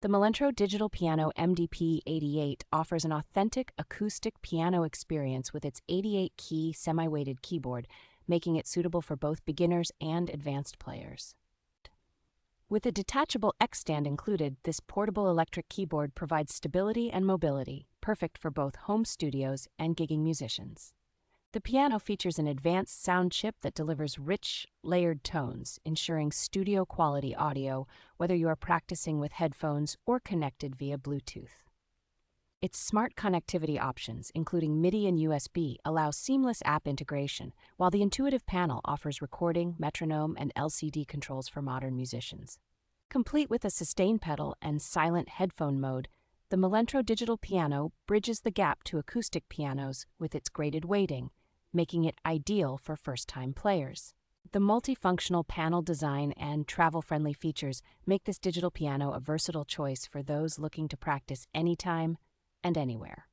The Melentro Digital Piano MDP88 offers an authentic acoustic piano experience with its 88-key semi-weighted keyboard, making it suitable for both beginners and advanced players. With a detachable X stand included, this portable electric keyboard provides stability and mobility, perfect for both home studios and gigging musicians. The piano features an advanced sound chip that delivers rich, layered tones, ensuring studio-quality audio whether you are practicing with headphones or connected via Bluetooth. Its smart connectivity options, including MIDI and USB, allow seamless app integration, while the intuitive panel offers recording, metronome, and LCD controls for modern musicians. Complete with a sustain pedal and silent headphone mode, the Melentro Digital Piano bridges the gap to acoustic pianos with its graded weighting, making it ideal for first-time players. The multifunctional panel design and travel-friendly features make this digital piano a versatile choice for those looking to practice anytime and anywhere.